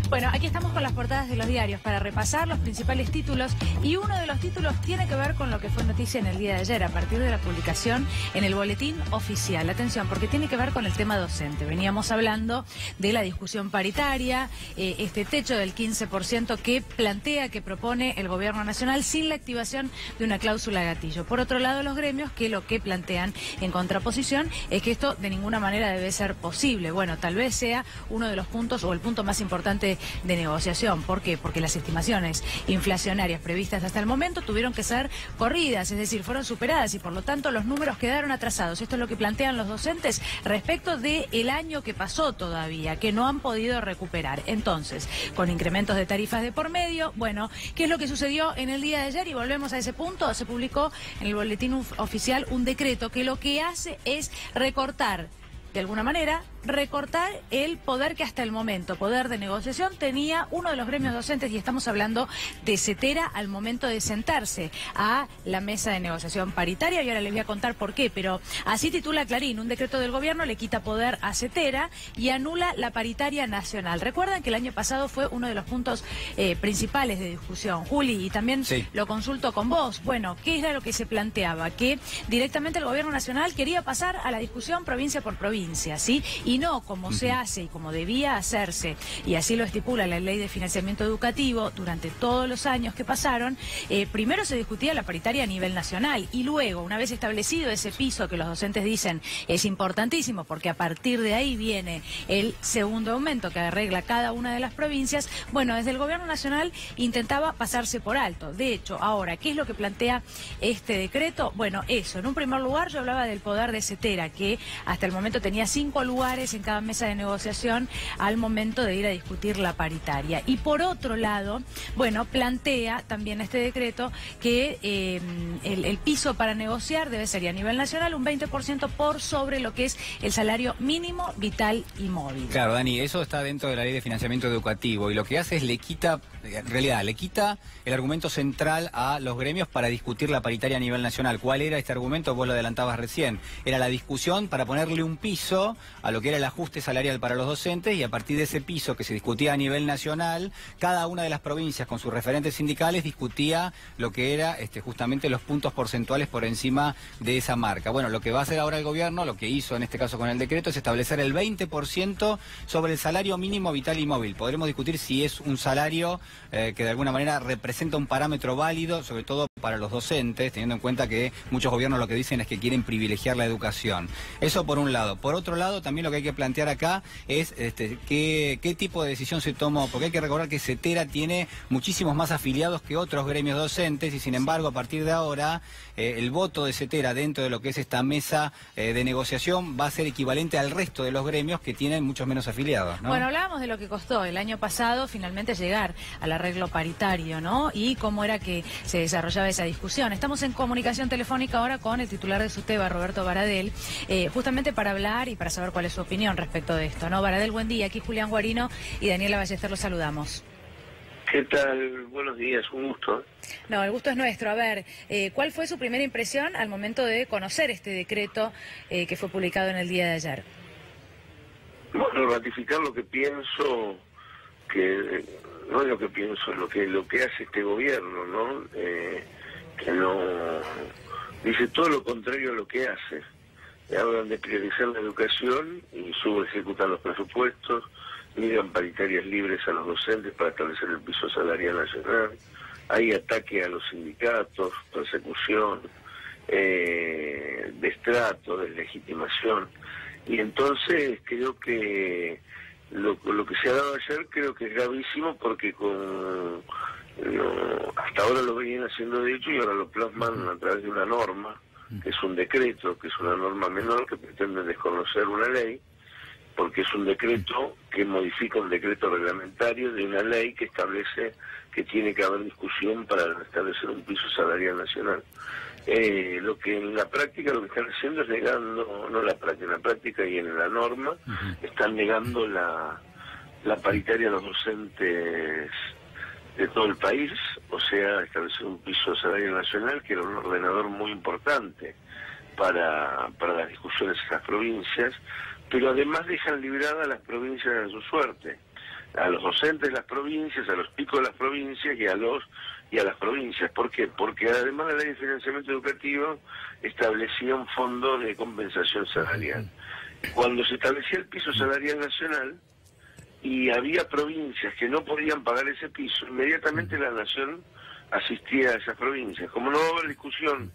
Bueno, aquí estamos con las portadas de los diarios para repasar los principales títulos y uno de los títulos tiene que ver con lo que fue noticia en el día de ayer a partir de la publicación en el boletín oficial. Atención, porque tiene que ver con el tema docente. Veníamos hablando de la discusión paritaria, este techo del 15% que plantea, que propone el gobierno nacional sin la activación de una cláusula gatillo. Por otro lado, los gremios que lo que plantean en contraposición es que esto de ninguna manera debe ser posible. Bueno, tal vez sea uno de los puntos o el punto más importante de negociación. ¿Por qué? Porque las estimaciones inflacionarias previstas hasta el momento tuvieron que ser corridas, es decir, fueron superadas y por lo tanto los números quedaron atrasados. Esto es lo que plantean los docentes respecto del año que pasó todavía, que no han podido recuperar. Entonces, con incrementos de tarifas de por medio, bueno, ¿qué es lo que sucedió en el día de ayer? Y volvemos a ese punto, se publicó en el boletín oficial un decreto que lo que hace es recortar, de alguna manera, recortar el poder que hasta el momento, poder de negociación, tenía uno de los gremios docentes, y estamos hablando de CETERA al momento de sentarse a la mesa de negociación paritaria, y ahora les voy a contar por qué, pero así titula Clarín: un decreto del gobierno le quita poder a CETERA y anula la paritaria nacional. Recuerdan que el año pasado fue uno de los puntos principales de discusión, Juli, y también lo consulto con vos. Bueno, ¿qué era lo que se planteaba? Que directamente el gobierno nacional quería pasar a la discusión provincia por provincia, ¿sí? Y no como se hace y como debía hacerse, y así lo estipula la Ley de Financiamiento Educativo durante todos los años que pasaron. Primero se discutía la paritaria a nivel nacional y luego, una vez establecido ese piso que los docentes dicen es importantísimo porque a partir de ahí viene el segundo aumento que arregla cada una de las provincias, bueno, desde el gobierno nacional intentaba pasarse por alto. De hecho, ahora, ¿qué es lo que plantea este decreto? Bueno, eso, en un primer lugar yo hablaba del poder de CETERA, que hasta el momento tenía 5 lugares en cada mesa de negociación al momento de ir a discutir la paritaria. Y por otro lado, bueno, plantea también este decreto que el piso para negociar debe ser a nivel nacional un 20% por sobre lo que es el salario mínimo vital y móvil. Claro, Dani, eso está dentro de la Ley de Financiamiento Educativo y lo que hace es le quita el argumento central a los gremios para discutir la paritaria a nivel nacional. ¿Cuál era este argumento? Vos lo adelantabas recién. Era la discusión para ponerle un piso a lo que era el ajuste salarial para los docentes, y a partir de ese piso que se discutía a nivel nacional, cada una de las provincias con sus referentes sindicales discutía lo que era justamente los puntos porcentuales por encima de esa marca. Bueno, lo que va a hacer ahora el gobierno, lo que hizo en este caso con el decreto, es establecer el 20% sobre el salario mínimo vital y móvil. Podremos discutir si es un salario que de alguna manera representa un parámetro válido, sobre todo para los docentes, teniendo en cuenta que muchos gobiernos lo que dicen es que quieren privilegiar la educación. Eso por un lado. Por otro lado, también lo que hay que plantear acá es qué tipo de decisión se tomó, porque hay que recordar que CETERA tiene muchísimos más afiliados que otros gremios docentes y sin embargo a partir de ahora el voto de CETERA dentro de lo que es esta mesa de negociación va a ser equivalente al resto de los gremios que tienen muchos menos afiliados, ¿no? Bueno, hablábamos de lo que costó el año pasado finalmente llegar al arreglo paritario, ¿no? Y cómo era que se desarrollaba esa discusión. Estamos en comunicación telefónica ahora con el titular de SUTEBA, Roberto Baradel, justamente para hablar y para saber cuál es su opinión respecto de esto, ¿no? Baradel, buen día. Aquí Julián Guarino y Daniela Ballester, los saludamos. ¿Qué tal? Buenos días, un gusto. No, el gusto es nuestro. A ver, ¿cuál fue su primera impresión al momento de conocer este decreto que fue publicado en el día de ayer? Bueno, ratificar lo que pienso, que no es lo que pienso, lo que hace este gobierno, ¿no? Que no dice todo lo contrario a lo que hace. Hablan de priorizar la educación y subejecutan los presupuestos, niegan paritarias libres a los docentes para establecer el piso salarial nacional, hay ataque a los sindicatos, persecución, destrato, deslegitimación. Y entonces creo que lo que se ha dado ayer creo que es gravísimo porque hasta ahora lo venían haciendo de hecho y ahora lo plasman a través de una norma, que es un decreto, que es una norma menor que pretende desconocer una ley, porque es un decreto que modifica un decreto reglamentario de una ley que establece que tiene que haber discusión para establecer un piso salarial nacional. Lo que en la práctica lo que están haciendo es negando, no en la práctica y en la norma, están negando la paritaria a los docentes de todo el país, o sea, establecer un piso salarial nacional que era un ordenador muy importante para las discusiones en las provincias, pero además dejan libradas a las provincias a su suerte. a los docentes de las provincias, a los picos de las provincias y a las provincias. ¿Por qué? Porque además la ley de financiamiento educativo establecía un fondo de compensación salarial. Cuando se establecía el piso salarial nacional y había provincias que no podían pagar ese piso, inmediatamente la nación asistía a esas provincias. Como no va a haber discusión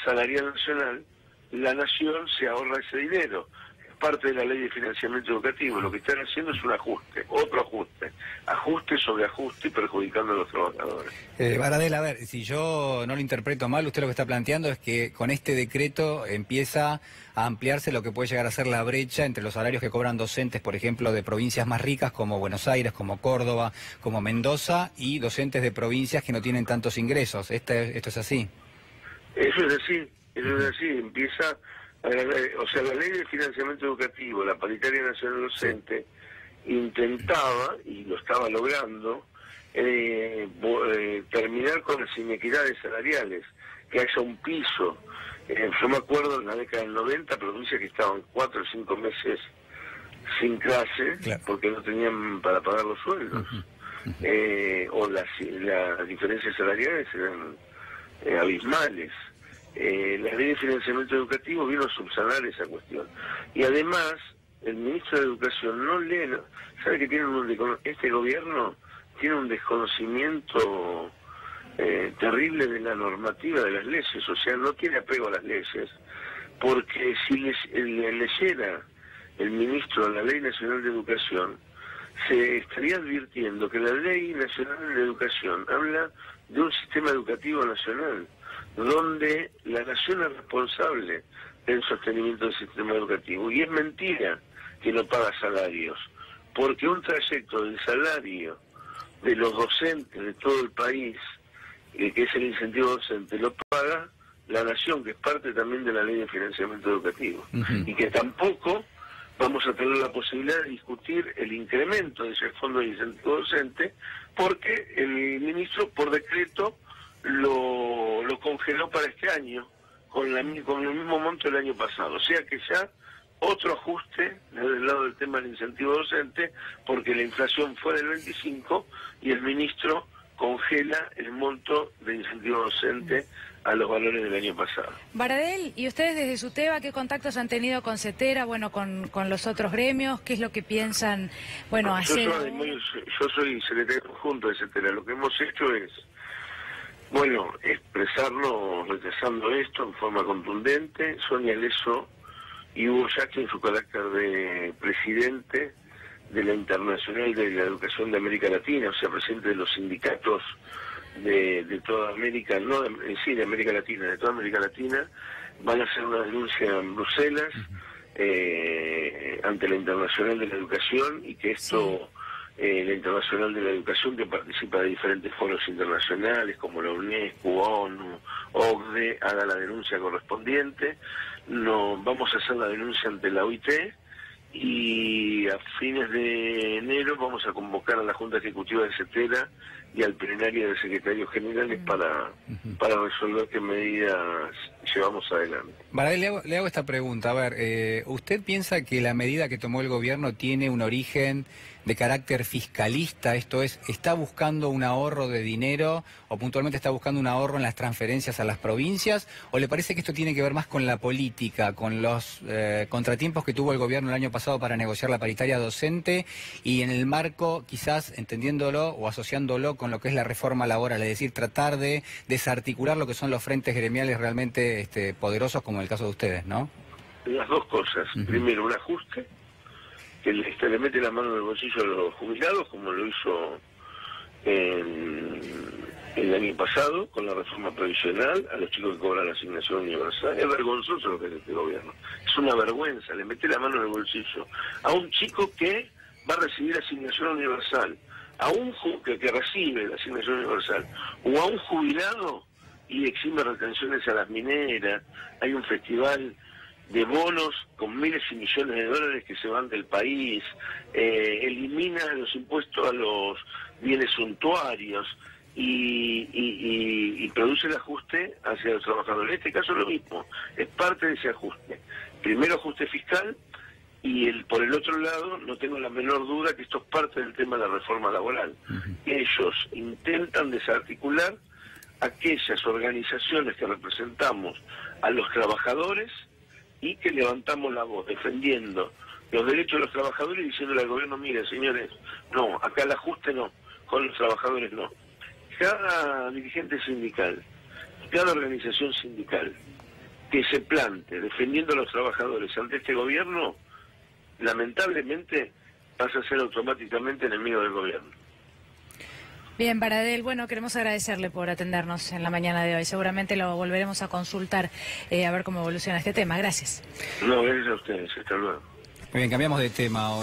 salarial nacional, la nación se ahorra ese dinero. Es parte de la ley de financiamiento educativo. Lo que están haciendo es un ajuste, otro ajuste sobre ajuste y perjudicando a los trabajadores. Baradel, a ver, si yo no lo interpreto mal, usted lo que está planteando es que con este decreto empieza a ampliarse lo que puede llegar a ser la brecha entre los salarios que cobran docentes, por ejemplo, de provincias más ricas como Buenos Aires, como Córdoba, como Mendoza, y docentes de provincias que no tienen tantos ingresos. ¿Esto es así? Eso es así, empieza, o sea, la ley de financiamiento educativo, la paritaria nacional docente, intentaba, y lo estaba logrando, terminar con las inequidades salariales, que haya un piso. Yo me acuerdo en la década del 90, provincias que estaban 4 o 5 meses sin clase, claro, porque no tenían para pagar los sueldos, o las diferencias salariales eran abismales. La ley de financiamiento educativo vino a subsanar esa cuestión. Y además, el ministro de Educación no lee, sabe que este gobierno tiene un desconocimiento terrible de la normativa de las leyes, o sea, no tiene apego a las leyes, porque si leyera el ministro la Ley Nacional de Educación, se estaría advirtiendo que la Ley Nacional de Educación habla de un sistema educativo nacional, donde la nación es responsable del sostenimiento del sistema educativo. Y es mentira que no paga salarios, porque un trayecto del salario de los docentes de todo el país, que es el incentivo docente, lo paga la nación, que es parte también de la ley de financiamiento educativo. Y que tampoco vamos a tener la posibilidad de discutir el incremento de ese fondo de incentivo docente, porque el ministro por decreto lo congeló para este año, con el mismo monto del año pasado. O sea que ya otro ajuste desde el lado del tema del incentivo docente, porque la inflación fue del 25 y el ministro congela el monto de incentivo docente a los valores del año pasado. Baradel, ¿y ustedes desde SUTEBA qué contactos han tenido con CETERA, bueno, con los otros gremios? ¿Qué es lo que piensan, bueno, hacer? Yo soy secretario conjunto de CETERA. Lo que hemos hecho es, bueno, expresarnos rechazando esto en forma contundente. Sonia Leso y Hugo Yaqui, en su carácter de presidente de la Internacional de la Educación de América Latina, o sea, presidente de los sindicatos de toda América, no de América Latina, de toda América Latina, van a hacer una denuncia en Bruselas ante la Internacional de la Educación, y que esto, la Internacional de la Educación, que participa de diferentes foros internacionales como la UNESCO, ONU, OCDE, haga la denuncia correspondiente. Vamos a hacer la denuncia ante la OIT, y a fines de enero vamos a convocar a la Junta Ejecutiva de CETERA y al plenario de secretarios generales para resolver qué medidas llevamos adelante. Baradel, le hago esta pregunta. A ver, ¿usted piensa que la medida que tomó el gobierno tiene un origen de carácter fiscalista? Esto es, ¿está buscando un ahorro de dinero o puntualmente está buscando un ahorro en las transferencias a las provincias? ¿O le parece que esto tiene que ver más con la política, con los contratiempos que tuvo el gobierno el año pasado para negociar la paritaria docente, y en el marco, quizás entendiéndolo o asociándolo con lo que es la reforma laboral, es decir, tratar de desarticular lo que son los frentes gremiales realmente poderosos, como en el caso de ustedes, ¿no? Las dos cosas. Primero, un ajuste que le mete la mano en el bolsillo a los jubilados, como lo hizo el año pasado con la reforma previsional, a los chicos que cobran la asignación universal. Es vergonzoso lo que hace este gobierno. Es una vergüenza, le mete la mano en el bolsillo a un chico que va a recibir asignación universal, a un que recibe la asignación universal, o a un jubilado, y exime retenciones a las mineras. Hay un festival de bonos con miles y millones de dólares que se van del país, elimina los impuestos a los bienes suntuarios y produce el ajuste hacia los trabajadores. En este caso lo mismo, es parte de ese ajuste. Primero ajuste fiscal, Y por el otro lado, no tengo la menor duda que esto es parte del tema de la reforma laboral. Ellos intentan desarticular aquellas organizaciones que representamos a los trabajadores y que levantamos la voz defendiendo los derechos de los trabajadores y diciéndole al gobierno, mire señores, no, acá el ajuste no, con los trabajadores no. Cada dirigente sindical, cada organización sindical que se plante defendiendo a los trabajadores ante este gobierno, lamentablemente pasa a ser automáticamente enemigo del gobierno. Bien, Baradel, bueno, queremos agradecerle por atendernos en la mañana de hoy. Seguramente lo volveremos a consultar a ver cómo evoluciona este tema. Gracias. No, gracias a ustedes. Hasta luego. Muy bien, cambiamos de tema.